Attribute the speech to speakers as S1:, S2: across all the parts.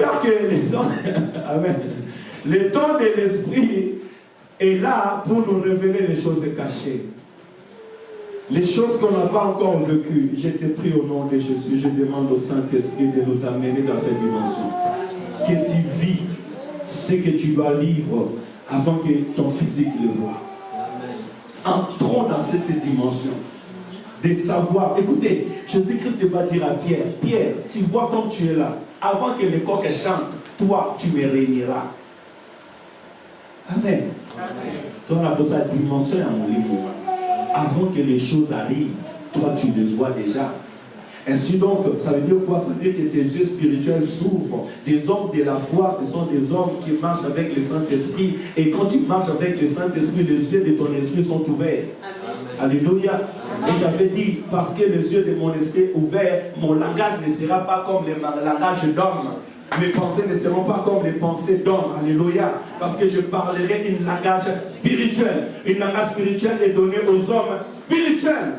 S1: Que les dons, Amen. Le don de l'esprit est là pour nous révéler les choses cachées. Les choses qu'on n'a pas encore vécues. Je te prie au nom de Jésus, je demande au Saint-Esprit de nous amener dans cette dimension. Que tu vis ce que tu dois vivre avant que ton physique le voie. Entrons dans cette dimension. De savoir, écoutez, Jésus-Christ va dire à Pierre, Pierre, tu vois comme tu es là, avant que le coq chante, toi tu me régneras. Amen. Toi on appelle ça dimension à mon livre. Avant que les choses arrivent, toi tu les vois déjà. Ainsi donc, ça veut dire quoi? Ça veut dire que tes yeux spirituels s'ouvrent. Des hommes de la foi, ce sont des hommes qui marchent avec le Saint-Esprit. Et quand tu marches avec le Saint-Esprit, les yeux de ton esprit sont ouverts. Amen. Alléluia. Et j'avais dit, parce que les yeux de mon esprit ouverts, mon langage ne sera pas comme le langage d'homme. Mes pensées ne seront pas comme les pensées d'homme. Alléluia. Parce que je parlerai un langage spirituel. Un langage spirituel est donné aux hommes spirituels.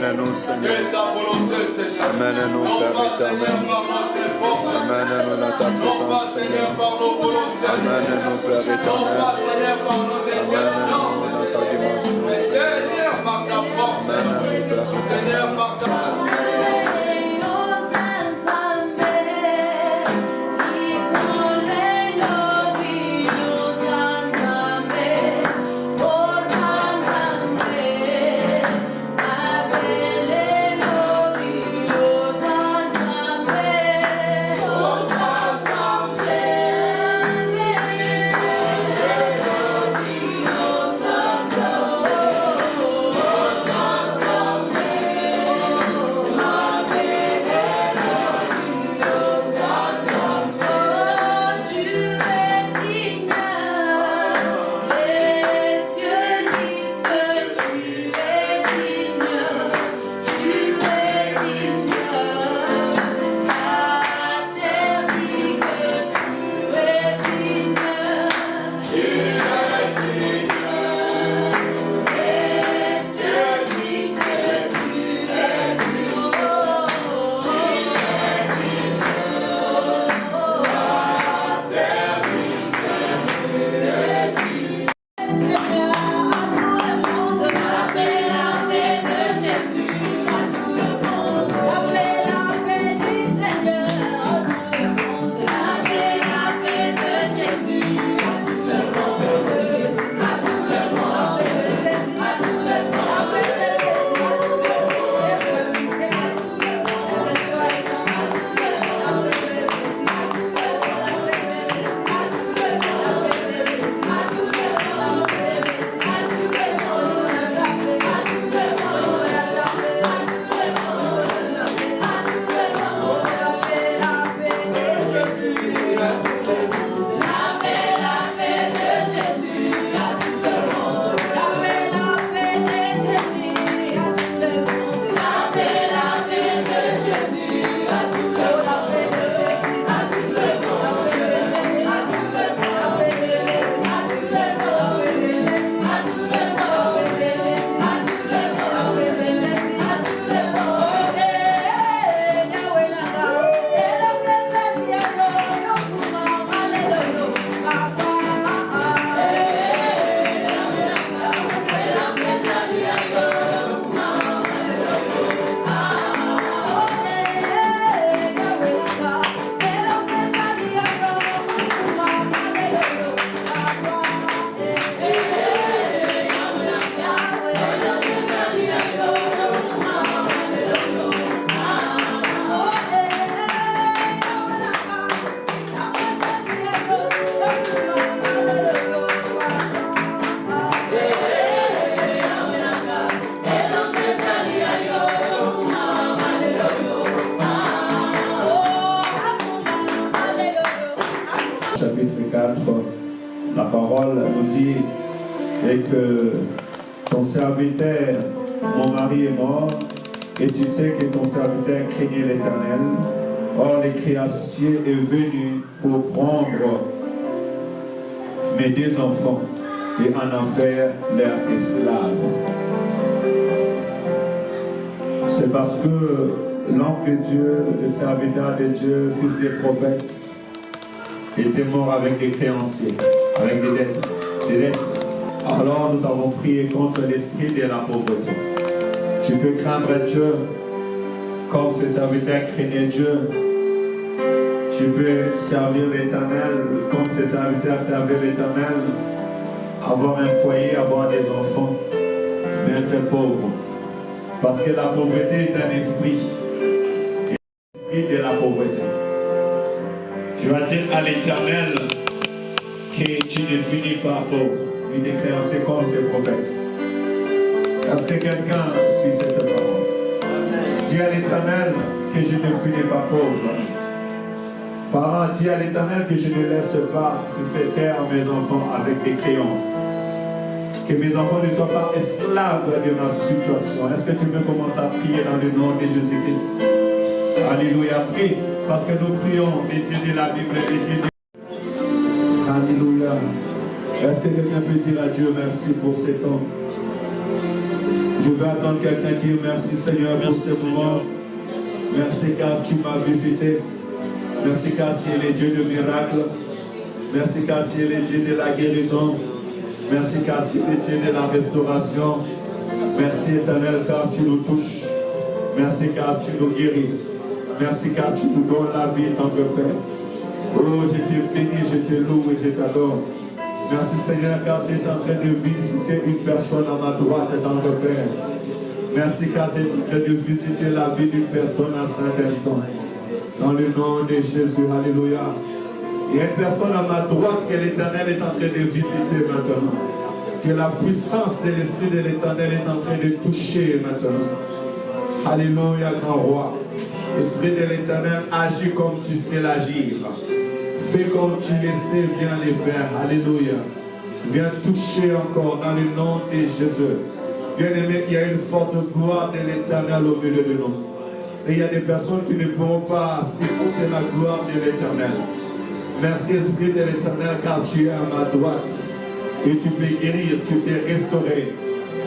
S2: Amène-nous, Seigneur. Amène-nous, Père éternel. Amène-nous dans ta présence, Seigneur. Amène-nous, Père éternel. Amène-nous dans ta dimension, Seigneur. Amène-nous, Père éternel.
S1: chapitre 4, la parole nous dit et que ton serviteur, mon mari est mort, et tu sais que ton serviteur craignait l'Éternel. Or, le créancier est venu pour prendre mes 2 enfants et en faire leurs esclaves. C'est parce que l'homme de Dieu, le serviteur de Dieu, fils des prophètes, était mort avec des créanciers, avec des dettes. Alors nous avons prié contre l'esprit de la pauvreté. Tu peux craindre Dieu comme ces serviteurs craignaient Dieu. Tu peux servir l'Éternel comme ces serviteurs servaient l'Éternel. Avoir un foyer, avoir des enfants, mais être pauvre. Parce que la pauvreté est un esprit. L'esprit de la pauvreté. Tu vas dire à l'Éternel que tu ne finis pas pauvre. Il est créancé comme ses prophètes. Est-ce que quelqu'un suit cette parole? Dis à l'Éternel que je ne finis pas pauvre. Parents, dis à l'Éternel que je ne laisse pas sur cette terre mes enfants avec des créances. Que mes enfants ne soient pas esclaves de ma situation. Est-ce que tu peux commencer à prier dans le nom de Jésus-Christ? Alléluia, prie. Parce que nous prions les dieux de la Bible, les dieux de... Alléluia. Est-ce que quelqu'un peut dire à Dieu merci pour ce temps? Je veux attendre quelqu'un dire merci Seigneur pour ce moment. Merci car tu m'as visité. Merci car tu es le Dieu de miracles. Merci car tu es le Dieu de la guérison. Merci car tu es le Dieu de la restauration. Merci Éternel car tu nous touches. Merci car tu nous guéris. Merci car tu nous donnes la vie en ton Père. Oh, je te bénis, je te loue et je t'adore. Merci Seigneur car tu es en train de visiter une personne à ma droite dans le Père. Merci car tu es en train de visiter la vie d'une personne à cet instant. Dans le nom de Jésus, alléluia. Il y a une personne à ma droite que l'Éternel est en train de visiter maintenant. Que la puissance de l'Esprit de l'Éternel est en train de toucher maintenant. Alléluia, grand roi. Esprit de l'Éternel, agis comme tu sais l'agir. Fais comme tu le sais bien les faire. Alléluia. Viens toucher encore dans le nom de Jésus. Bien-aimé, il y a une forte gloire de l'Éternel au milieu de nous. Et il y a des personnes qui ne pourront pas supporter la gloire de l'Éternel. Merci Esprit de l'Éternel car tu es à ma droite. Et tu peux guérir, tu peux restaurer.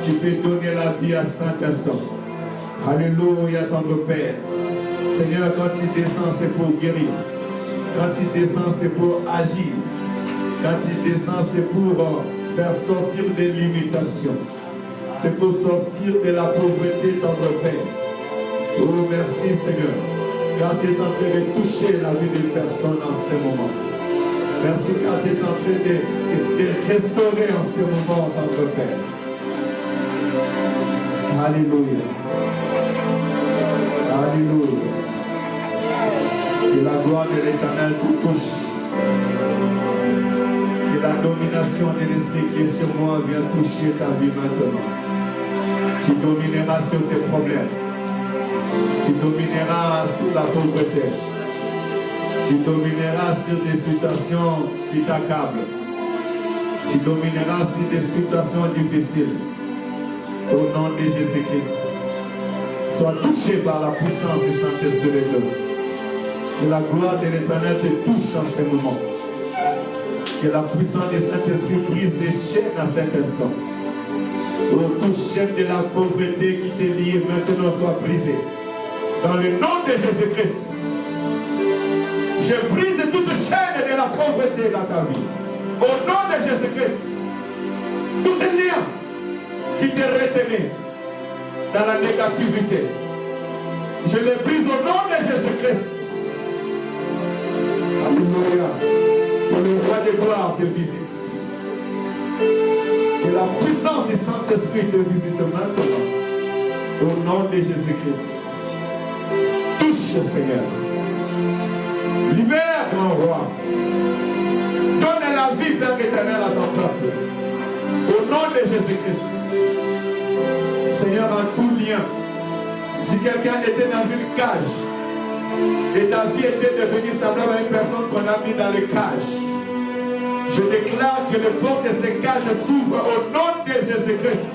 S1: Tu peux donner la vie à Saint instant. Alléluia, tendre Père. Seigneur, quand tu descends, c'est pour guérir. Quand tu descends, c'est pour agir. Quand tu descends, c'est pour faire sortir des limitations. C'est pour sortir de la pauvreté, tendre Père. Oh, merci Seigneur. Car tu es en train de toucher la vie d'une personne en ce moment. Merci car tu es en train de restaurer en ce moment, tendre Père. Alléluia. Alléluia. Que la gloire de l'Éternel te touche. Que la domination de l'Esprit qui est sur moi vienne toucher ta vie maintenant. Tu domineras sur tes problèmes. Tu domineras sur la pauvreté. Tu domineras sur des situations qui t'accablent. Tu domineras sur des situations difficiles. Au nom de Jésus-Christ. Sois touché par la puissance du Saint-Esprit de Dieu. Que la gloire de l'Éternel te touche en ce moment. Que la puissance du Saint-Esprit brise les chaînes à cet instant. Oh, toute chaîne de la pauvreté qui te lie maintenant soit brisée. Dans le nom de Jésus-Christ. Je brise toute chaîne de la pauvreté dans ta vie. Au nom de Jésus-Christ. Tout lien qui te retenait dans la négativité. Je les brise au nom de Jésus-Christ. Alléluia. Que le roi de gloire te visite. Que la puissance du Saint-Esprit te visite maintenant. Au nom de Jésus-Christ. Touche, Seigneur. Libère, grand roi. Donne la vie, Père éternel, à ton peuple. Au nom de Jésus-Christ. Seigneur, en tout lien, si quelqu'un était dans une cage, Et ta vie était devenue semblable à une personne qu'on a mis dans le cage. Je déclare que les portes de ces cages s'ouvrent au nom de Jésus-Christ.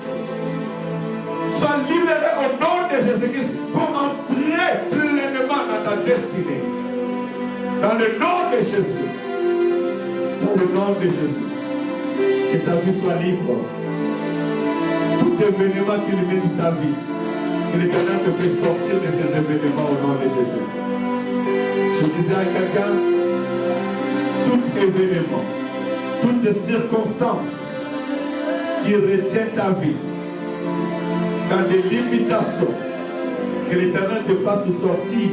S1: Sois libéré au nom de Jésus-Christ pour entrer pleinement dans ta destinée. Dans le nom de Jésus. Dans le nom de Jésus. Que ta vie soit libre. Tout événement qui limite ta vie, que l'Éternel te fait sortir de ces événements au nom de Jésus. Je disais à quelqu'un, tout événement, toutes circonstances qui retiennent ta vie dans des limitations, que l'Éternel te fasse sortir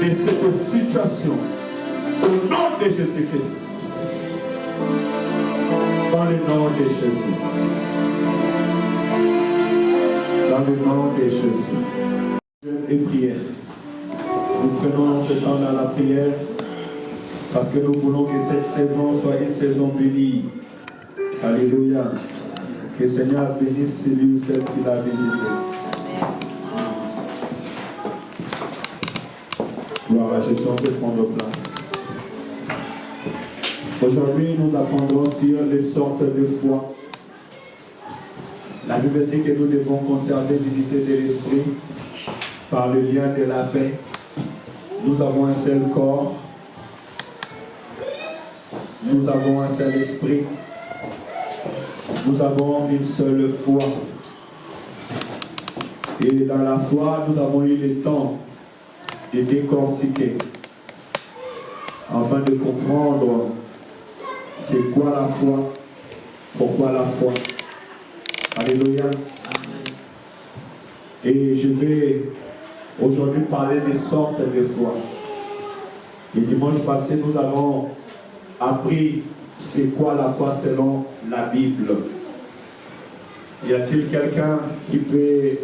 S1: de cette situation au nom de Jésus-Christ. Dans le nom de Jésus. Dans le nom de Jésus. Et prière. Nous prenons notre temps dans la prière parce que nous voulons que cette saison soit une saison bénie. Alléluia. Que le Seigneur bénisse celui ou celle qui l'a visité. Gloire à Jésus, on peut prendre place. Aujourd'hui, nous apprendrons sur les sortes de foi. La Bible dit que nous devons conserver l'unité de l'esprit par le lien de la paix. Nous avons un seul corps. Nous avons un seul esprit. Nous avons une seule foi. Et dans la foi, nous avons eu le temps de décortiquer afin de comprendre c'est quoi la foi, pourquoi la foi. Alléluia. Et je vais aujourd'hui parler des sortes de foi. Le dimanche passé, nous avons appris c'est quoi la foi selon la Bible. Y a-t-il quelqu'un qui peut...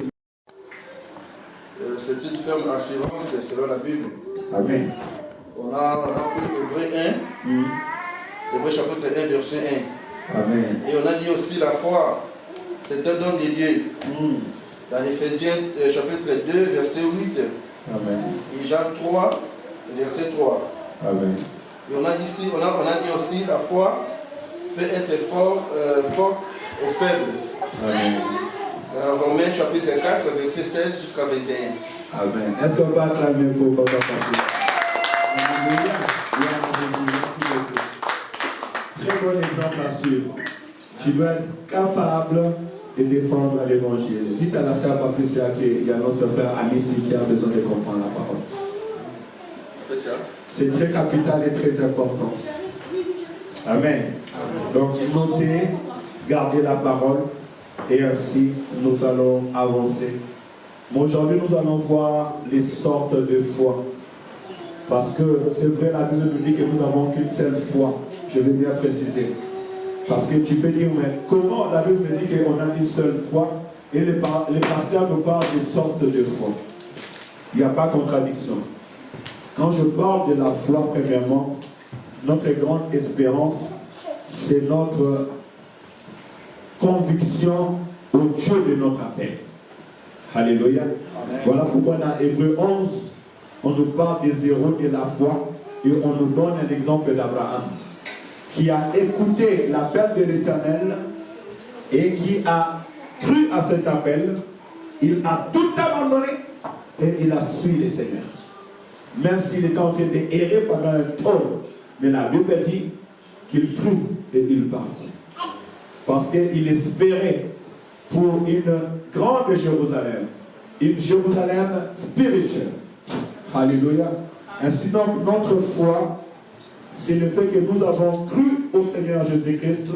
S3: C'est une ferme assurance selon la Bible.
S1: Amen.
S3: On a pris Hébreu 1, Hébreu chapitre 1, verset 1.
S1: Amen.
S3: Et on a dit aussi la foi, c'est un don de Dieu. Dans Éphésiens chapitre 2, verset 8.
S1: Amen.
S3: Et Jean 3, verset 3.
S1: Amen.
S3: Et on a dit aussi la foi peut être forte ou faible.
S1: Amen.
S3: Dans Romains chapitre 4, verset 16 jusqu'à 21.
S1: Amen. Est-ce qu'on va acclamer pour Papa Papi? Très bon exemple à suivre. Tu dois être capable de défendre l'évangile. Dites à la sœur Patricia qu'il y a notre frère Amici qui a besoin de comprendre la parole. C'est très capital et très important. Amen. Donc, notez, gardez la parole et ainsi nous allons avancer. Mais aujourd'hui, nous allons voir les sortes de foi. Parce que c'est vrai, la Bible nous dit que nous n'avons qu'une seule foi. Je vais bien préciser. Parce que tu peux dire, mais comment la Bible me dit qu'on a une seule foi et les pasteurs nous parlent des sortes de foi. Il n'y a pas de contradiction. Quand je parle de la foi, premièrement, notre grande espérance, c'est notre conviction au Dieu de notre appel. Alléluia. Amen. Voilà pourquoi dans Hébreu 11, on nous parle des héros de la foi et on nous donne un exemple d'Abraham qui a écouté l'appel de l'Éternel et qui a cru à cet appel. Il a tout abandonné et il a suivi le Seigneur. Même s'il était en train d'errer pendant un temps, mais la Bible dit qu'il crut et il partit. Parce qu'il espérait pour une grande Jérusalem, une Jérusalem spirituelle. Alléluia. Ainsi donc, notre foi, c'est le fait que nous avons cru au Seigneur Jésus-Christ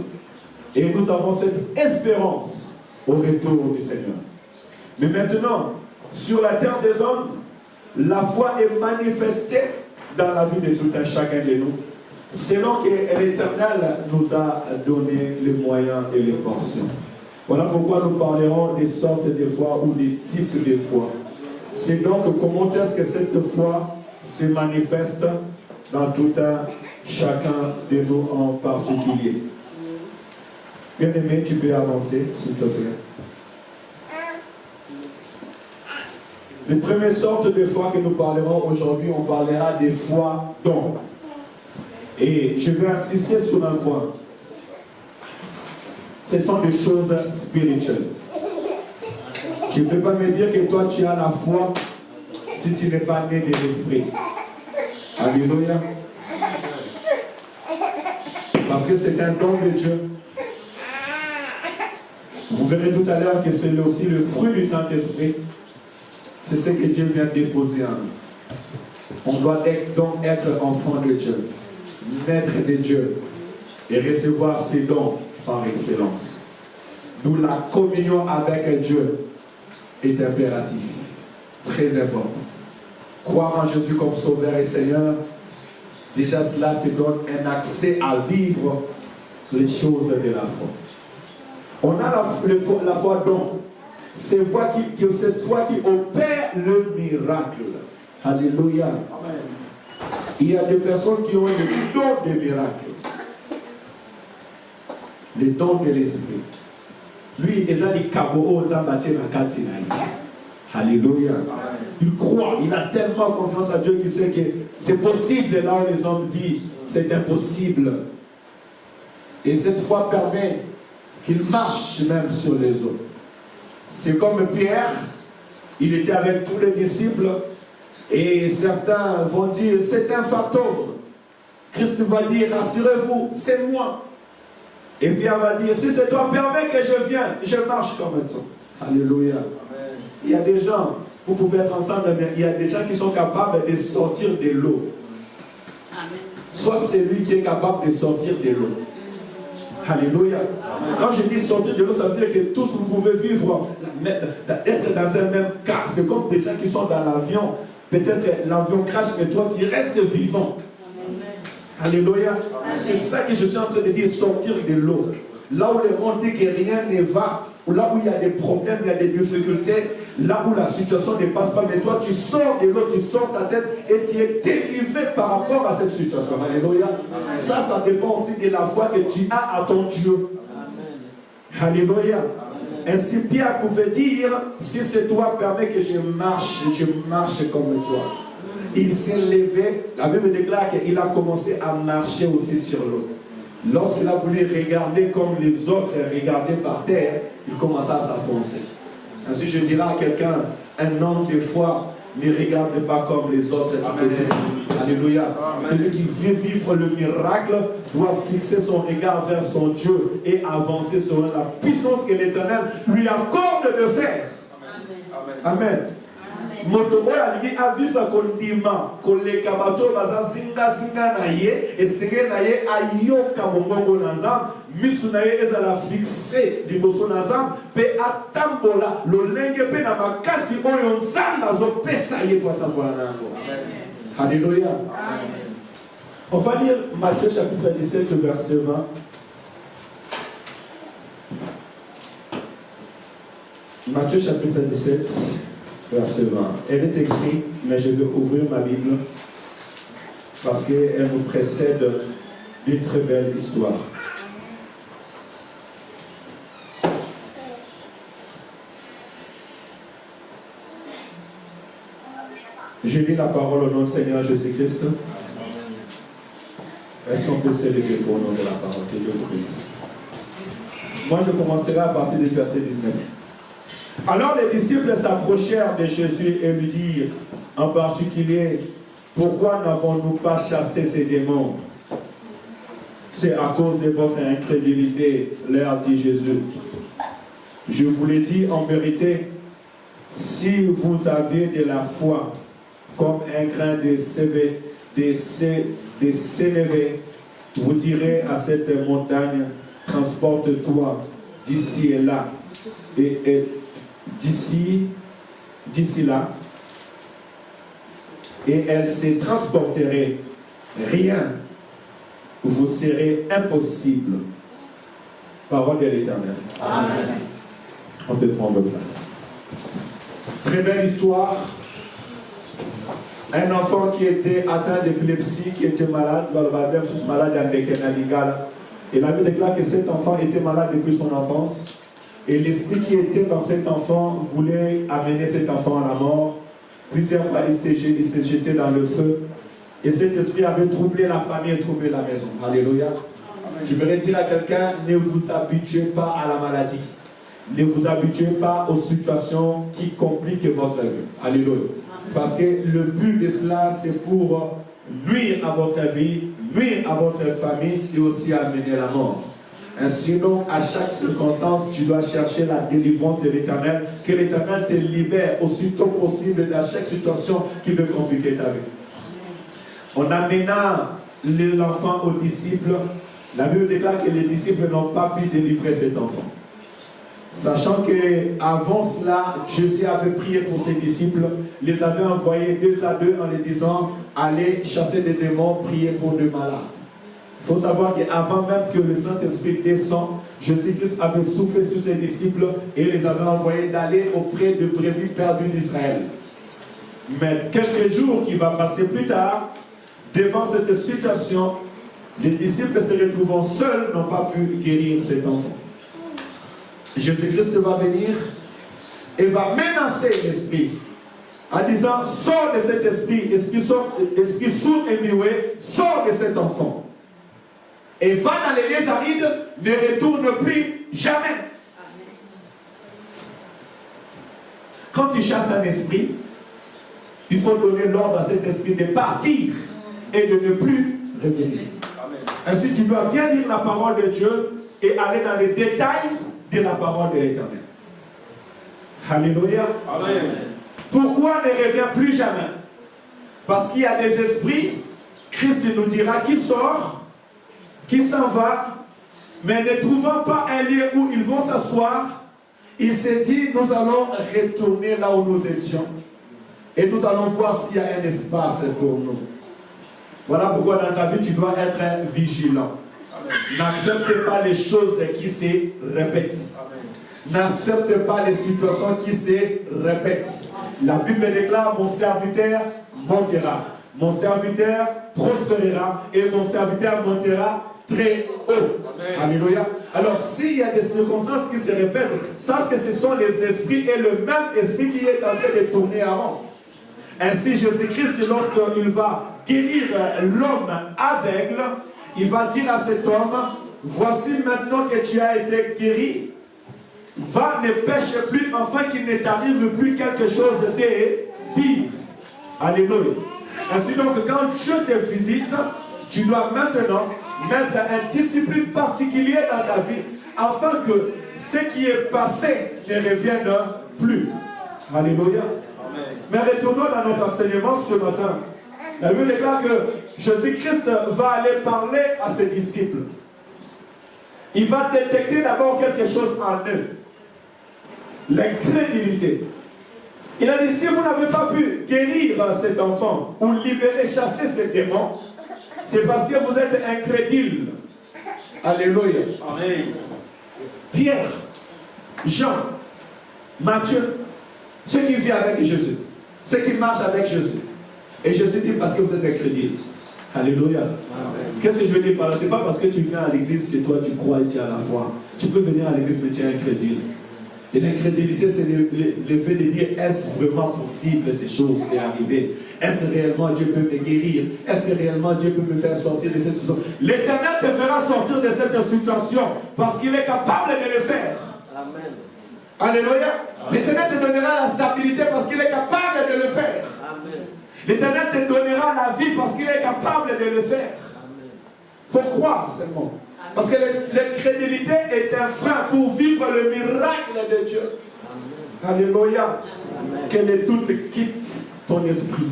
S1: et nous avons cette espérance au retour du Seigneur. Mais maintenant, sur la terre des hommes, la foi est manifestée dans la vie de tout un chacun de nous, selon que l'Éternel nous a donné les moyens et les portions. Voilà pourquoi nous parlerons des sortes de foi ou des types de foi. C'est donc comment est-ce que cette foi se manifeste dans tout un chacun de nous en particulier. Bien-aimé, tu peux avancer, s'il te plaît. Les premières sortes de foi que nous parlerons aujourd'hui, on parlera des foi dons. Et je vais insister sur un point. Ce sont des choses spirituelles. Je ne peux pas me dire que toi tu as la foi si tu n'es pas né de l'esprit. Alléluia. Parce que c'est un don de Dieu. Vous verrez tout à l'heure que c'est aussi le fruit du Saint-Esprit. C'est ce que Dieu vient déposer en nous. On doit donc être enfant de Dieu, naître de Dieu et recevoir ses dons par excellence. D'où la communion avec Dieu est impératif, très important. Croire en Jésus comme Sauveur et Seigneur, déjà cela te donne un accès à vivre les choses de la foi. On a la foi donc. C'est cette foi qui opère le miracle. Alléluia. Amen. Il y a des personnes qui ont le don des miracles. Le don de l'esprit. Lui, il a dit Kabo Alléluia. Il croit, il a tellement confiance à Dieu qu'il sait que c'est possible là où les hommes disent c'est impossible. Et cette foi permet qu'il marche même sur les eaux. C'est comme Pierre, il était avec tous les disciples et certains vont dire c'est un fantôme. Christ va dire rassurez-vous, c'est moi. Et Pierre va dire si c'est toi, permets que je vienne, je marche comme toi. Alléluia. Amen. Il y a des gens, vous pouvez être ensemble, mais il y a des gens qui sont capables de sortir de l'eau. Soit c'est lui qui est capable de sortir de l'eau. Alléluia. Quand je dis sortir de l'eau, ça veut dire que tous vous pouvez vivre, être dans un même cas. C'est comme des gens qui sont dans l'avion. Peut-être l'avion crache, mais toi tu restes vivant. Alléluia. C'est ça que je suis en train de dire, sortir de l'eau. Là où le monde dit que rien ne va, ou là où il y a des problèmes, il y a des difficultés, là où la situation ne passe pas, mais toi tu sors de l'eau, tu sors ta tête et tu es délivré par rapport à cette situation. Alléluia. Ça dépend aussi de la foi que tu as à ton Dieu. Alléluia. Ainsi Pierre pouvait dire, si c'est toi, permets que je marche comme toi. Il s'est levé, la Bible déclare qu'il a commencé à marcher aussi sur l'eau. Lorsqu'il a voulu regarder comme les autres regardaient par terre, il commença à s'enfoncer. Ainsi je dirais à quelqu'un, un homme de foi ne regarde pas comme les autres. Alléluia. Celui qui veut vivre le miracle doit fixer son regard vers son Dieu et avancer selon la puissance que l'Éternel lui accorde de faire. Amen. Motobo alingi avifa kondima koleka bato baza zinga na ye esenge na ye ayoka mongongo na Nzambe misu na ye ezala fixe liboso na Nzambe pe atambola lolenge pe na makasi oyo Nzambe azopesa ye po atambola nango. Alléluia. On va lire Matthieu chapitre 17 verset 20. Matthieu chapitre 17 verset 20. Elle est écrite, mais je vais ouvrir ma Bible parce qu'elle nous précède d'une très belle histoire. Je lis la parole au nom du Seigneur Jésus-Christ. Est-ce qu'on peut s'élever pour le nom de la parole? Que Dieu vous bénisse. Moi, je commencerai à partir du verset 19. Alors les disciples s'approchèrent de Jésus et lui dirent en particulier, pourquoi n'avons-nous pas chassé ces démons? C'est à cause de votre incrédulité, leur dit Jésus. Je vous l'ai dit en vérité, si vous avez de la foi comme un grain de sénévé, vous direz à cette montagne, transporte-toi d'ici et là, et d'ici là, et elle se transporterait. Rien vous serait impossible. Parole de l'Éternel. Amen. On peut prendre place. Très belle histoire. Un enfant qui était atteint d'épilepsie, qui était malade, et la Bible déclare que cet enfant était malade depuis son enfance. Et l'esprit qui était dans cet enfant voulait amener cet enfant à la mort. Plusieurs fois, il s'est jeté dans le feu. Et cet esprit avait troublé la famille et troublé la maison. Alléluia. Je voudrais dire à quelqu'un, ne vous habituez pas à la maladie. Ne vous habituez pas aux situations qui compliquent votre vie. Alléluia. Parce que le but de cela, c'est pour nuire à votre vie, nuire à votre famille et aussi amener la mort. Ainsi donc, à chaque circonstance, tu dois chercher la délivrance de l'Éternel, que l'Éternel te libère aussitôt possible de chaque situation qui veut compliquer ta vie. En amenant l'enfant aux disciples, la Bible déclare que les disciples n'ont pas pu délivrer cet enfant. Sachant qu'avant cela, Jésus avait prié pour ses disciples, les avait envoyés 2 à 2 en les disant, allez chasser des démons, prier pour des malades. Il faut savoir qu'avant même que le Saint-Esprit descende, Jésus-Christ avait soufflé sur ses disciples et les avait envoyés d'aller auprès de brebis perdues d'Israël. Mais quelques jours qui va passer plus tard, devant cette situation, les disciples se retrouvant seuls n'ont pas pu guérir cet enfant. Jésus-Christ va venir et va menacer l'esprit en disant, sors de cet esprit, esprit sourd et muet, sors de cet enfant. Et va dans les lieux arides, ne retourne plus jamais. Quand tu chasses un esprit, il faut donner l'ordre à cet esprit de partir et de ne plus revenir. Ainsi, tu dois bien lire la parole de Dieu et aller dans les détails de la parole de l'Éternel. Alléluia. Amen. Pourquoi ne revient plus jamais? Parce qu'il y a des esprits, Christ nous dira, qui sort, qui s'en va, mais ne trouvant pas un lieu où ils vont s'asseoir, il s'est dit, nous allons retourner là où nous étions et nous allons voir s'il y a un espace pour nous. Voilà pourquoi dans ta vie, tu dois être vigilant. N'accepte pas les choses qui se répètent. N'accepte pas les situations qui se répètent. La Bible déclare, mon serviteur montera. Mon serviteur prospérera et mon serviteur montera très haut. Alléluia. Alors, s'il y a des circonstances qui se répètent, sache que ce sont les esprits et le même esprit qui est en train de tourner avant. Ainsi, Jésus-Christ, lorsqu'il va guérir l'homme aveugle, il va dire à cet homme, voici maintenant que tu as été guéri, va, ne pêche plus, afin qu'il ne t'arrive plus quelque chose de pire. Alléluia. Ainsi donc, quand Dieu te visite, tu dois maintenant mettre un discipline particulier dans ta vie, afin que ce qui est passé ne revienne plus. Alléluia. Amen. Mais retournons dans notre enseignement ce matin. La Bible déclare que Jésus-Christ va aller parler à ses disciples. Il va détecter d'abord quelque chose en eux. L'incrédulité. Il a dit, si vous n'avez pas pu guérir cet enfant ou libérer, chasser ces démons, c'est parce que vous êtes incrédule. Alléluia. Amen. Pierre, Jean, Matthieu, ceux qui vivent avec Jésus, ceux qui marchent avec Jésus. Et Jésus dit parce que vous êtes incrédule. Alléluia. Qu'est-ce que je veux dire par là? Ce n'est pas parce que tu viens à l'église que toi tu crois et tu as la foi. Tu peux venir à l'église mais tu es incrédule. Et l'incrédulité, c'est le fait de dire, est-ce vraiment possible ces choses d'arriver? Est-ce réellement Dieu peut me guérir? Est-ce que réellement Dieu peut me faire sortir de cette situation? L'Éternel te fera sortir de cette situation parce qu'il est capable de le faire. Amen. Alléluia. L'Éternel te donnera la stabilité parce qu'il est capable de le faire. Amen. L'Éternel te donnera la vie parce qu'il est capable de le faire. Il faut croire seulement. Parce que l'incrédulité est un frein pour vivre le miracle de Dieu. Amen. Alléluia. Amen. Que le doute quitte ton esprit,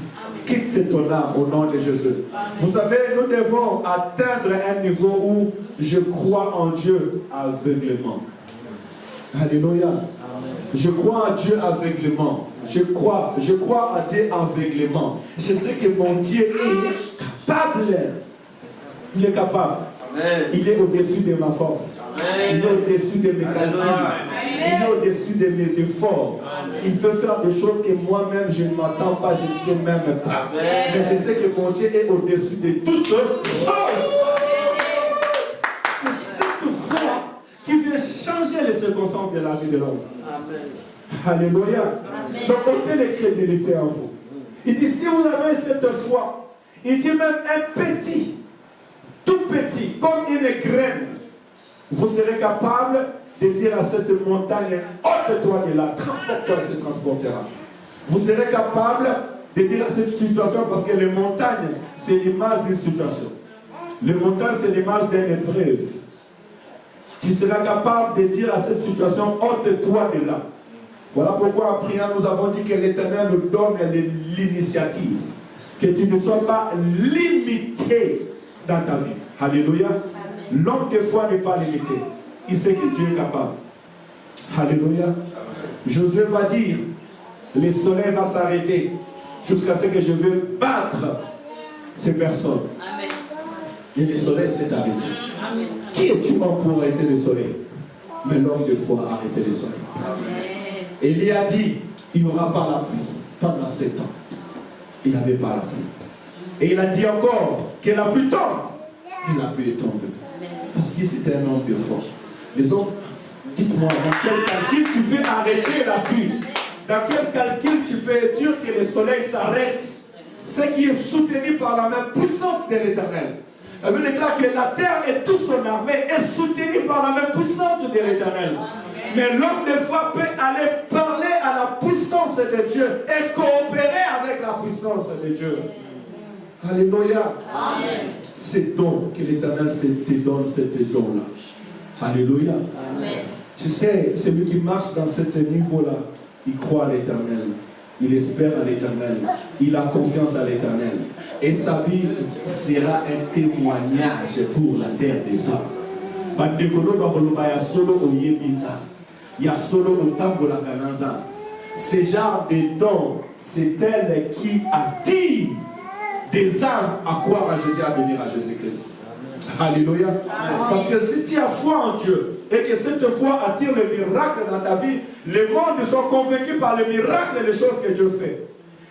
S1: quitte ton âme au nom de Jésus. Amen. Vous savez, nous devons atteindre un niveau où je crois en Dieu aveuglément. Alléluia. Amen. Je crois en Dieu aveuglément. Je crois en Dieu aveuglément. Je sais que mon Dieu est capable. Il est capable. Amen. Il est au-dessus de ma force. Amen. Il est au-dessus de mes calculs. Il est au-dessus de mes efforts. Amen. Il peut faire des choses que moi-même je ne m'attends pas, je ne sais même pas. Amen. Mais je sais que mon Dieu est au-dessus de toutes choses. C'est cette foi qui vient changer les circonstances de la vie de l'homme. Alléluia. Amen. Donc, ôtez l'incrédulité en vous. Il dit, si vous avez cette foi, il dit même un petit, tout petit, comme une graine, vous serez capable de dire à cette montagne, ôte-toi de là, transporte-toi, elle se transportera. Vous serez capable de dire à cette situation, parce que les montagnes, c'est l'image d'une situation. Les montagnes, c'est l'image d'une épreuve. Tu seras capable de dire à cette situation, ôte-toi de là. Voilà pourquoi en priant, nous avons dit que l'Éternel nous donne l'initiative. Que tu ne sois pas limité dans ta vie. Alléluia. L'homme de foi n'est pas limité. Il sait que Dieu est capable. Alléluia. Josué va dire, le soleil va s'arrêter jusqu'à ce que je vais battre ces personnes. Amen. Et le soleil s'est arrêté. Amen. Qui es-tu pour arrêter le soleil? Mais l'homme de foi a arrêté le soleil. Amen. Élie a dit, il n'y aura pas la pluie pendant 7 ans. Il n'y avait pas la pluie. Et il a dit encore que la pluie tombe. Et la pluie est tombée. Parce que c'était un homme de foi. Les hommes, dites-moi, dans quel calcul tu peux arrêter la pluie? Dans quel calcul tu peux dire que le soleil s'arrête? Ce qui est soutenu par la main puissante de l'Éternel. La Bible déclare que la terre et toute son armée est soutenue par la main puissante de l'Éternel. Mais l'homme de foi peut aller parler à la puissance de Dieu et coopérer avec la puissance de Dieu. Alléluia. Amen. C'est don que l'Éternel te donne, cet don-là. Alléluia. Amen. Tu sais, celui qui marche dans ce niveau-là, il croit à l'Éternel. Il espère à l'Éternel. Il a confiance à l'Éternel. Et sa vie sera un témoignage pour la terre des hommes. Il y a solo au temps de la Gananza. Ce genre de dons, c'est elle qui attire des âmes à croire à Jésus, à venir à Jésus-Christ. Alléluia. Parce que si tu as foi en Dieu et que cette foi attire le miracle dans ta vie, les mondes sont convaincus par le miracle et les choses que Dieu fait.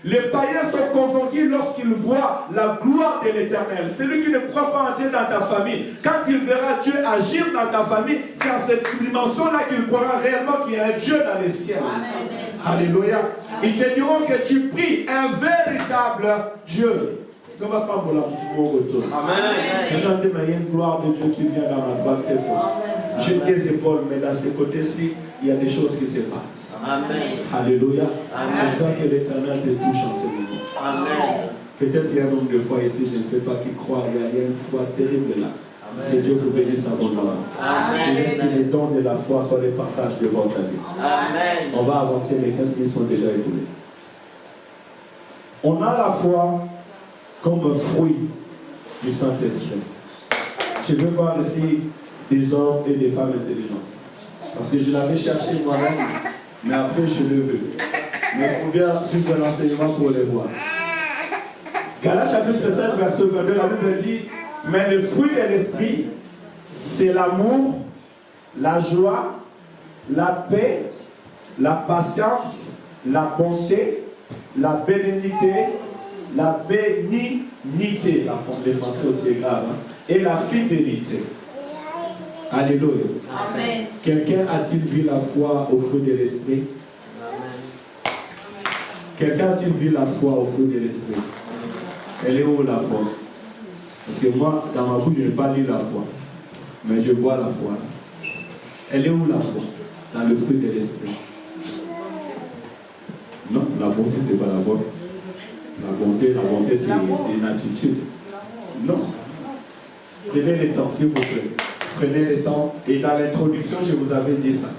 S1: Les païens sont convaincus lorsqu'ils voient la gloire de l'Éternel. Celui qui ne croit pas en Dieu dans ta famille, quand il verra Dieu agir dans ta famille, c'est à cette dimension-là qu'il croira réellement qu'il y a un Dieu dans les cieux. Alléluia. Ils te diront que tu pries un véritable Dieu. Ça ne va pas pour retour. Amen. Il y a une gloire de Dieu qui vient dans ma droite très fort. J'ai des épaules, mais dans ce côté-ci, il y a des choses qui se passent. Amen. Alléluia. J'espère que l'Éternel te touche en ce moment. Amen. Peut-être qu'il y a un nombre de fois ici, je ne sais pas qui croit, il y a une foi terrible là. Amen. Que Dieu vous bénisse abondamment. Amen. Et que les dons de la foi soient les partages de votre vie. Amen. On va avancer, les 15 minutes sont déjà écoulés. On a la foi comme un fruit du Saint-Esprit. Je veux voir ici des hommes et des femmes intelligents. Parce que je l'avais cherché moi-même, mais après je le veux. Mais il faut bien suivre l'enseignement pour les voir. Galates chapitre 7, verset 22, la Bible dit, mais le fruit de l'Esprit, c'est l'amour, la joie, la paix, la patience, la bonté, la bénignité, la bénignité, les Français aussi est grave, hein, et la fidélité. Alléluia. Amen. Quelqu'un a-t-il vu la foi au fruit de l'Esprit? Quelqu'un a-t-il vu la foi au fruit de l'Esprit? Elle est où la foi? Parce que moi, dans ma bouche, je n'ai pas lu la foi. Mais je vois la foi. Elle est où la foi? Dans le fruit de l'Esprit. Non, la bonté, ce n'est pas la bonté. La bonté, c'est une attitude. Non. Prenez le temps, s'il vous plaît. Prenez le temps. Et dans l'introduction, je vous avais dit ça.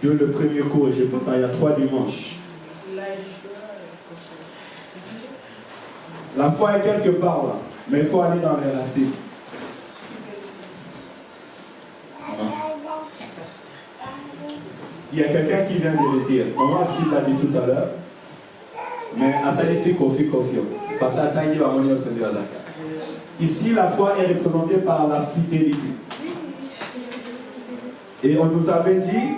S1: De le premier cours, je pense il y a 3 dimanches. La foi est quelque part là. Mais il faut aller dans les racines. Il y a quelqu'un qui vient de le dire. On va s'il l'a dit tout à l'heure. Mais à ça, il fait confiance. Parce que ici, la foi est représentée par la fidélité. Et on nous avait dit,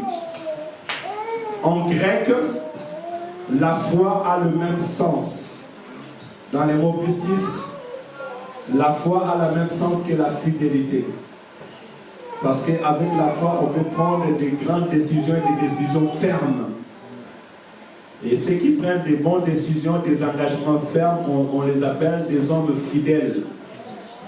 S1: en grec, la foi a le même sens. Dans les mots pistis, la foi a le même sens que la fidélité. Parce qu'avec la foi, on peut prendre des grandes décisions et des décisions fermes. Et ceux qui prennent des bonnes décisions, des engagements fermes, on les appelle des hommes fidèles.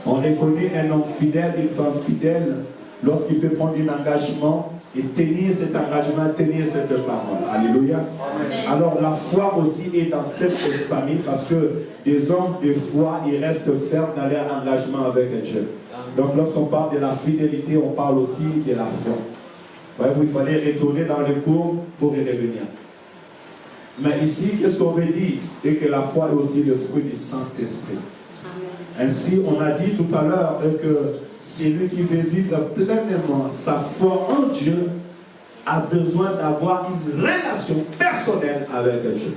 S1: On reconnaît un homme fidèle, une femme fidèle, lorsqu'il peut prendre un engagement et tenir cet engagement, tenir cette parole. Alléluia. Amen. Alors la foi aussi est dans cette famille parce que des hommes de foi, ils restent fermes dans leur engagement avec Dieu. Donc lorsqu'on parle de la fidélité, on parle aussi de la foi. Ouais, il fallait retourner dans le cours pour y revenir. Mais ici, qu'est-ce qu'on veut dire? Et que la foi est aussi le fruit du Saint-Esprit. Ainsi, on a dit tout à l'heure que celui qui veut vivre pleinement sa foi en Dieu a besoin d'avoir une relation personnelle avec Dieu.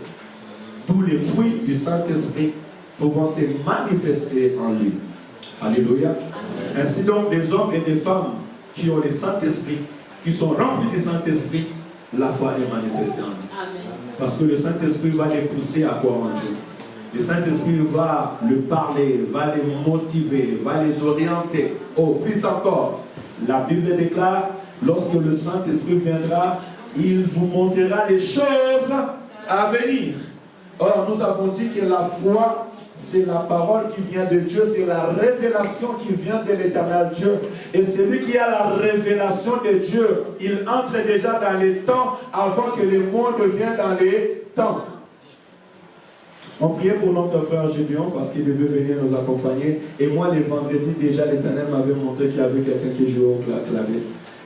S1: Tous les fruits du Saint-Esprit pouvant se manifester en lui. Alléluia. Ainsi donc, des hommes et des femmes qui ont le Saint-Esprit, qui sont remplis du Saint-Esprit, la foi est manifestée en eux. Parce que le Saint-Esprit va les pousser à croire en Dieu. Le Saint-Esprit va le parler, va les motiver, va les orienter. Oh, plus encore, la Bible déclare, lorsque le Saint-Esprit viendra, il vous montrera les choses à venir. Or, nous avons dit que la foi, c'est la parole qui vient de Dieu, c'est la révélation qui vient de l'Éternel Dieu. Et celui qui a la révélation de Dieu, il entre déjà dans les temps avant que le monde vienne dans les temps. On priait pour notre frère Gédéon parce qu'il devait venir nous accompagner. Et moi, les vendredis, déjà, l'Éternel m'avait montré qu'il y avait quelqu'un qui jouait au clavier.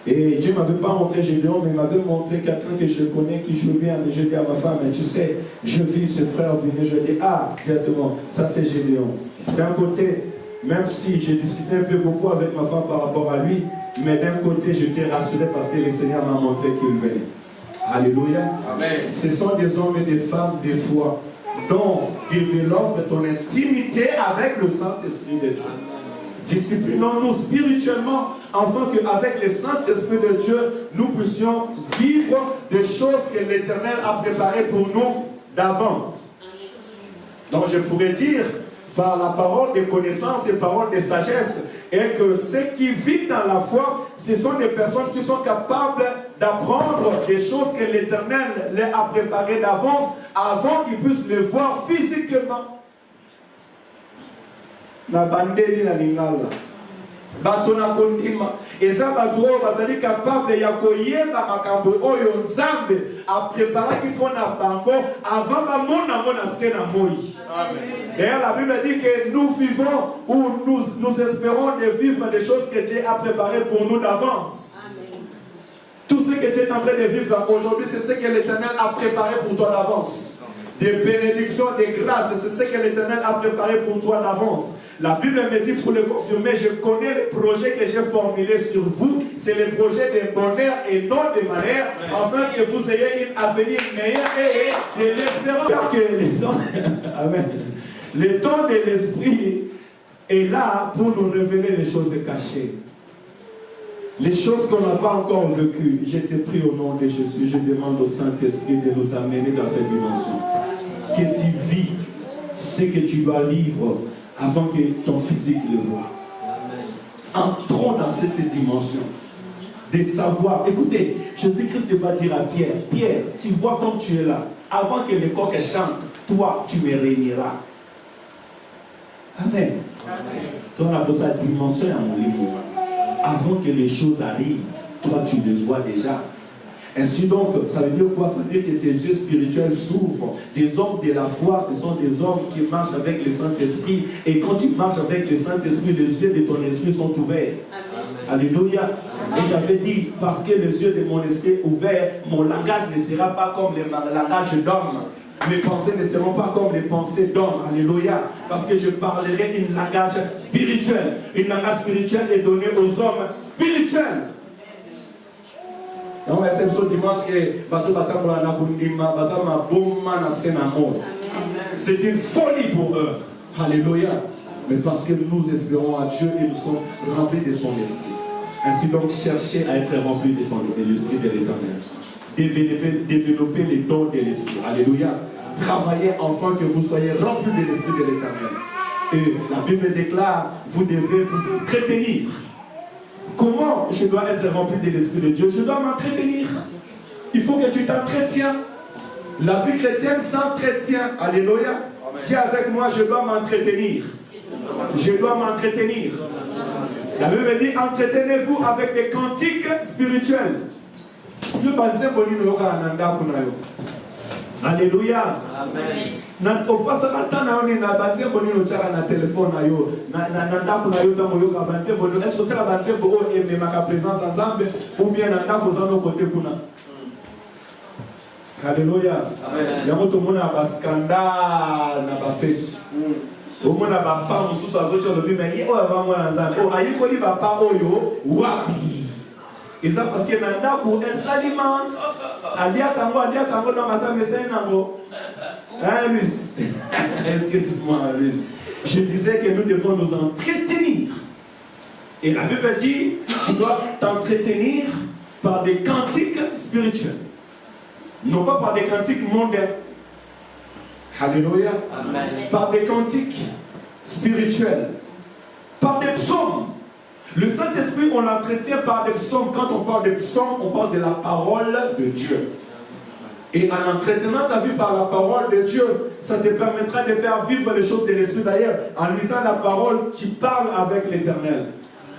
S1: Et Dieu ne m'avait pas montré Gédéon, mais il m'avait montré quelqu'un que je connais qui joue bien. Et je dis à ma femme, mais tu sais, je vis ce frère venir. Je dis, ah, directement, ça c'est Gédéon. D'un côté, même si j'ai discuté un peu beaucoup avec ma femme par rapport à lui, mais d'un côté, j'étais rassuré parce que le Seigneur m'a montré qu'il venait. Alléluia. Amen. Ce sont des hommes et des femmes de foi. Donc, développe ton intimité avec le Saint-Esprit de Dieu. Disciplinons-nous spirituellement afin qu'avec le Saint-Esprit de Dieu, nous puissions vivre des choses que l'Éternel a préparées pour nous d'avance. Donc, je pourrais dire, par la parole de connaissance et parole de sagesse, et que ceux qui vivent dans la foi, ce sont des personnes qui sont capables d'apprendre des choses que l'Éternel les a préparées d'avance avant qu'ils puissent les voir physiquement. Na bandeli na lingala bato na kondima eza bato oyo bazali capable ya koyeba makambo oyo Nzambe apreparaki mpona bango avant bamona ngo na se na moi. D'ailleurs la Bible dit que nous vivons ou nous espérons de vivre des choses que Dieu a préparées pour nous d'avance. Tout ce que tu es en train de vivre aujourd'hui, c'est ce que l'Éternel a préparé pour toi d'avance. Des bénédictions, des grâces, c'est ce que l'Éternel a préparé pour toi d'avance. La Bible me dit pour le confirmer, je connais les projets que j'ai formulés sur vous. C'est les projets de bonheur et non de malheur, afin que vous ayez un avenir meilleur et de l'espérance. Amen. Le don de l'Esprit est là pour nous révéler les choses cachées. Les choses qu'on n'a pas encore vécues. Je te prie au nom de Jésus, je demande au Saint-Esprit de nous amener dans cette dimension. Que tu vis ce que tu dois vivre avant que ton physique le voie. Entrons dans cette dimension de savoir. Écoutez, Jésus-Christ va dire à Pierre, Pierre, tu vois comme tu es là. Avant que le coq chante, toi, tu me réuniras. Amen. Donc, on appelle ça dimension à mon livre. Avant que les choses arrivent, toi, tu les vois déjà. Ainsi donc, ça veut dire quoi? Ça veut dire que tes yeux spirituels s'ouvrent. Des hommes de la foi, ce sont des hommes qui marchent avec le Saint-Esprit. Et quand tu marches avec le Saint-Esprit, les yeux de ton esprit sont ouverts. Amen. Alléluia. Amen. Et j'avais dit, parce que les yeux de mon esprit ouverts, mon langage ne sera pas comme le langage d'homme. Mes pensées ne seront pas comme les pensées d'hommes. Alléluia. Parce que je parlerai un langage spirituel. Un langage spirituel est donné aux hommes spirituels. Donc, c'est ce dimanche que c'est une folie pour eux. Alléluia. Mais parce que nous espérons à Dieu et nous sommes remplis de son esprit. Ainsi donc, cherchez à être remplis de l'esprit de l'Éternel. Développer les dons de l'esprit. Alléluia. Travaillez afin que vous soyez remplis de l'esprit de l'Éternel. Et la Bible déclare, vous devez vous entretenir. Comment je dois être rempli de l'Esprit de Dieu? Je dois m'entretenir. Il faut que tu t'entretiens. La vie chrétienne s'entretient. Alléluia. Dis avec moi, je dois m'entretenir. Je dois m'entretenir. La Bible dit, entretenez-vous avec des cantiques spirituels. Alléluia. Amen. Au passage, téléphone est-ce que tu as ma présence ensemble ou bien Alléluia. Il y a tout le monde a un scandale, n'a pas fait. Au moins, la papa, nous sommes tous les deux, mais il y a un papa, wapi. Et ça parce qu'il y a un pour elle s'alimente. Alia Kango dans ma salle, mais c'est un amour. Excuse-moi, je disais que nous devons nous entretenir. Et la Bible dit, tu dois t'entretenir par des cantiques spirituels. Non pas par des cantiques mondains. Alléluia. Amen. Par des cantiques spirituels. Par des psaumes. Le Saint-Esprit, on l'entretient par des psaumes. Quand on parle des psaumes, on parle de la parole de Dieu. Et en entretenant ta vie par la parole de Dieu, ça te permettra de faire vivre les choses de l'Esprit. D'ailleurs, en lisant la parole, tu parles avec l'Éternel.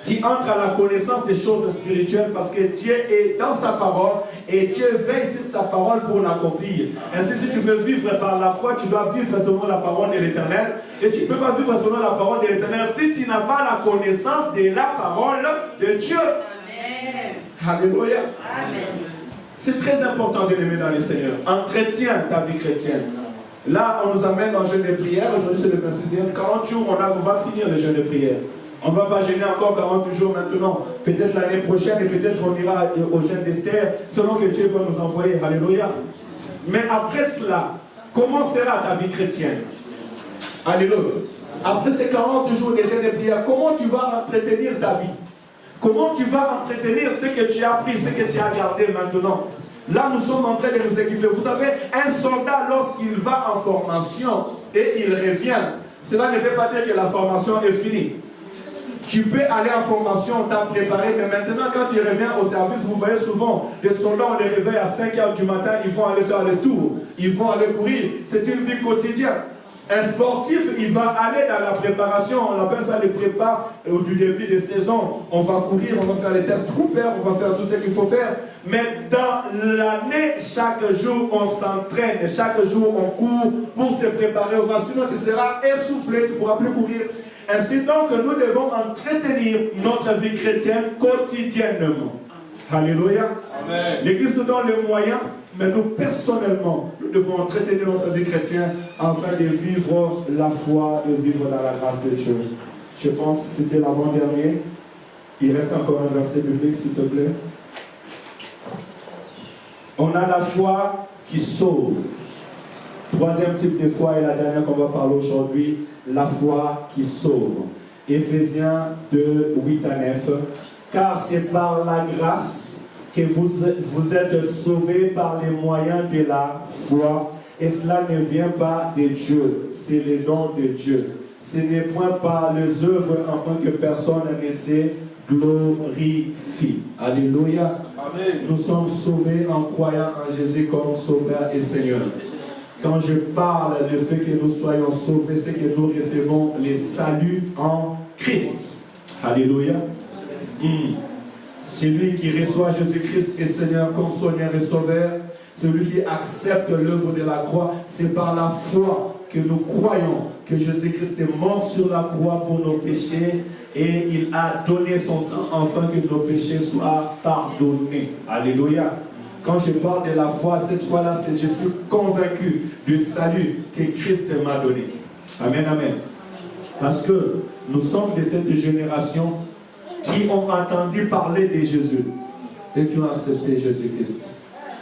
S1: Tu entres à la connaissance des choses spirituelles parce que Dieu est dans sa parole et Dieu veille sur sa parole pour l'accomplir. Ainsi, si tu veux vivre par la foi, tu dois vivre selon la parole de l'Éternel. Et tu ne peux pas vivre selon la parole de l'Éternel si tu n'as pas la connaissance de la parole de Dieu. Amen. Alléluia. Amen. C'est très important de l'aimer dans le Seigneur. Entretiens ta vie chrétienne. Là, on nous amène en jeûne de prière. Aujourd'hui, c'est le 26e. 40 jours, on va finir le jeûne de prière. On ne va pas jeûner encore 40 jours maintenant. Peut-être l'année prochaine et peut-être on ira au jeûne d'Esther selon que Dieu va nous envoyer. Alléluia. Mais après cela, comment sera ta vie chrétienne? Alléluia. Après ces 40 jours de jeûne de prière, comment tu vas entretenir ta vie? Comment tu vas entretenir ce que tu as appris, ce que tu as gardé maintenant? Là, nous sommes en train de nous équiper. Vous savez, un soldat, lorsqu'il va en formation et il revient, cela ne veut pas dire que la formation est finie. Tu peux aller en formation, on t'a préparé, mais maintenant quand tu reviens au service, vous voyez souvent des soldats, on les réveille à 5 h du matin, ils vont aller faire le tour, ils vont aller courir. C'est une vie quotidienne. Un sportif, il va aller dans la préparation, on appelle ça le prépa du début de saison. On va courir, on va faire les tests Cooper, on va faire tout ce qu'il faut faire. Mais dans l'année, chaque jour, on s'entraîne, chaque jour, on court pour se préparer au match. Sinon, tu seras essoufflé, tu ne pourras plus courir. Ainsi donc, nous devons entretenir notre vie chrétienne quotidiennement. Alléluia. L'Église nous donne les moyens, mais nous, personnellement, nous devons entretenir notre vie chrétienne afin de vivre la foi et vivre dans la grâce de Dieu. Je pense que c'était l'avant-dernier. Il reste encore un verset biblique, s'il te plaît. On a la foi qui sauve. Troisième type de foi et la dernière qu'on va parler aujourd'hui, la foi qui sauve. Éphésiens 2, 8 à 9. Car c'est par la grâce que vous êtes sauvés par les moyens de la foi. Et cela ne vient pas de Dieu, c'est le don de Dieu. Ce n'est point par les œuvres afin que personne ne se glorifie. Alléluia. Amen. Nous sommes sauvés en croyant en Jésus comme Sauveur et Seigneur. Quand je parle du fait que nous soyons sauvés, c'est que nous recevons le salut en Christ. Alléluia. Celui qui reçoit Jésus-Christ et Seigneur comme son et Sauveur, celui qui accepte l'œuvre de la croix, c'est par la foi que nous croyons que Jésus-Christ est mort sur la croix pour nos péchés et il a donné son sang afin que nos péchés soient pardonnés. Alléluia. Quand je parle de la foi, cette foi-là, c'est je suis convaincu du salut que Christ m'a donné. Amen, amen. Parce que nous sommes de cette génération qui ont entendu parler de Jésus et qui ont accepté Jésus-Christ.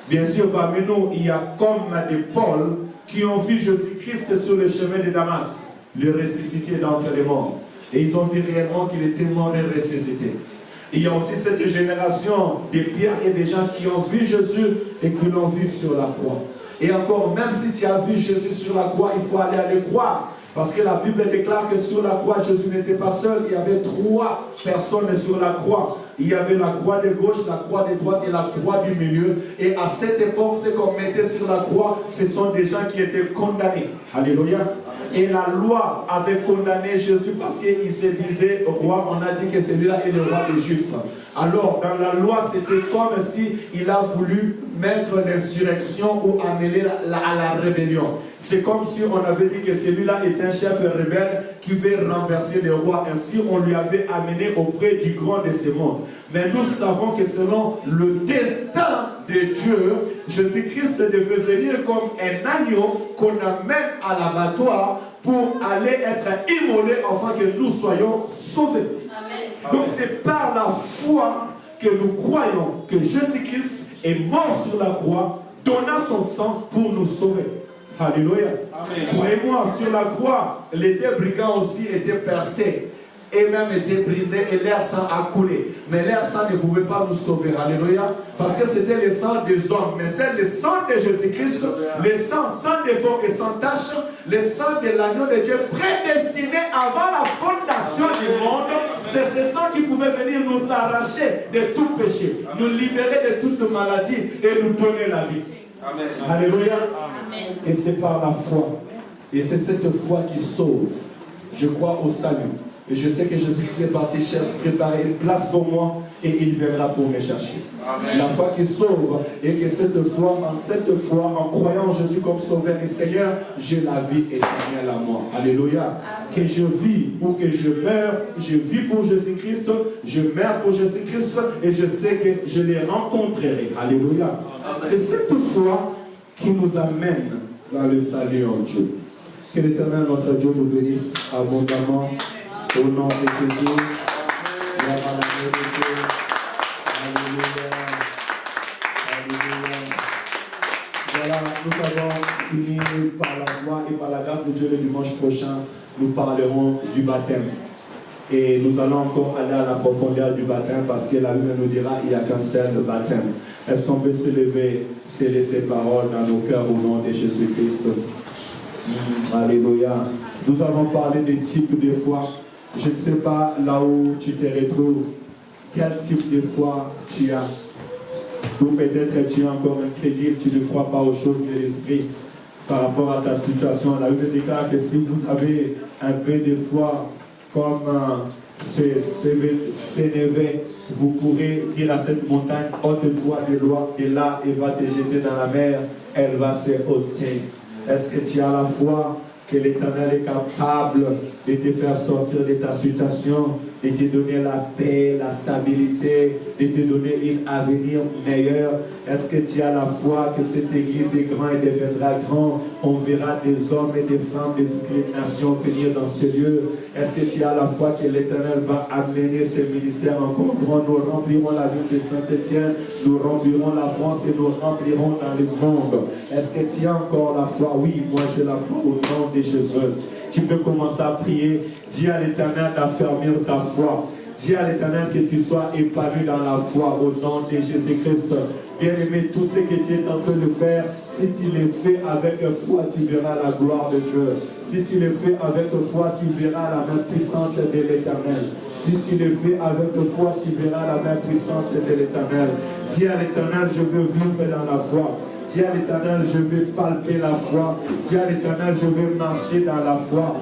S1: Bien sûr, parmi nous, il y a comme des Paul qui ont vu Jésus-Christ sur le chemin de Damas, le ressuscité d'entre les morts. Et ils ont vu réellement qu'il était mort et ressuscité. Il y a aussi cette génération de Pierre et des gens qui ont vu Jésus et qui l'ont vu sur la croix. Et encore, même si tu as vu Jésus sur la croix, il faut aller le croire. Parce que la Bible déclare que sur la croix, Jésus n'était pas seul. Il y avait 3 personnes sur la croix. Il y avait la croix de gauche, la croix de droite et la croix du milieu. Et à cette époque, ce qu'on mettait sur la croix, ce sont des gens qui étaient condamnés. Alléluia. Et la loi avait condamné Jésus parce qu'il se disait roi. On a dit que celui-là est le roi des Juifs. Alors, dans la loi, c'était comme si il a voulu mettre l'insurrection ou amener à la rébellion. C'est comme si on avait dit que celui-là est un chef rebelle qui veut renverser le roi. Ainsi, on lui avait amené auprès du grand de ce monde. Mais nous savons que selon le destin de Dieu, Jésus-Christ devait venir comme un agneau qu'on amène à l'abattoir pour aller être immolé afin que nous soyons sauvés. Amen. Donc c'est par la foi que nous croyons que Jésus-Christ est mort sur la croix, donnant son sang pour nous sauver. Alléluia. Croyez-moi, sur la croix, les 2 brigands aussi étaient percés et même étaient brisés et leur sang a coulé. Mais leur sang ne pouvait pas nous sauver. Alléluia. Parce que c'était le sang des hommes. Mais c'est le sang de Jésus-Christ, le sang sans défaut et sans tache, le sang de l'agneau de Dieu prédestiné avant la fondation du monde. C'est ce sang qui pouvait venir nous arracher de tout péché, nous libérer de toute maladie et nous donner la vie. Amen. Alléluia. Amen. Et c'est par la foi. Et c'est cette foi qui sauve. Je crois au salut. Et je sais que Jésus-Christ est parti préparer une place pour moi et il viendra pour me chercher. Amen. La foi qui sauve et que cette foi, en croyant en Jésus comme sauveur et Seigneur, j'ai la vie éternelle à moi. Alléluia. Amen. Que je vis ou que je meurs, je vis pour Jésus-Christ, je meurs pour Jésus-Christ et je sais que je les rencontrerai. Alléluia. C'est cette foi qui nous amène dans le salut en Dieu. Que l'Éternel, notre Dieu, nous bénisse abondamment. Au nom de Jésus, voilà, nous avons fini par la voix et par la grâce de Dieu le dimanche prochain. Nous parlerons du baptême. Et nous allons encore aller à la profondeur du baptême parce que la Bible nous dira qu'il n'y a qu'un seul baptême. Est-ce qu'on peut se lever, sceller ces paroles dans nos cœurs au nom de Jésus-Christ? Alléluia. Nous avons parlé des types de foi. Je ne sais pas là où tu te retrouves, quel type de foi tu as. Ou peut-être tu es encore incrédule, tu ne crois pas aux choses de l'esprit par rapport à ta situation. La Bible déclare que si vous avez un peu de foi comme Sénévé, vous pourrez dire à cette montagne, ôte-toi de là et va te jeter dans la mer, elle va se ôter. Est-ce que tu as la foi que l'Éternel est capable de te faire sortir de ta situation, de te donner la paix, la stabilité, de te donner un avenir meilleur? Est-ce que tu as la foi que cette église est grande et deviendra grand? On verra des hommes et des femmes de toutes les nations venir dans ce lieu. Est-ce que tu as la foi que l'Éternel va amener ce ministère encore grand? Nous remplirons la ville de Saint-Étienne, nous remplirons la France et nous remplirons dans le monde. Est-ce que tu as encore la foi? Oui, moi j'ai la foi au nom de Jésus. Tu peux commencer à prier. Dis à l'Éternel d'affermir ta foi. Dis à l'Éternel que tu sois épanoui dans la foi au nom de Jésus-Christ. Bien-aimé, tout ce que tu es en train de faire, si tu le fais avec foi, tu verras la gloire de Dieu. Si tu le fais avec foi, tu verras la main puissante de l'Éternel. Si tu le fais avec foi, tu verras la main puissante de l'Éternel. Dis à l'Éternel, je veux vivre dans la foi. Dis à l'Éternel, je vais palper la foi. Dis à l'Éternel, je vais marcher dans la foi.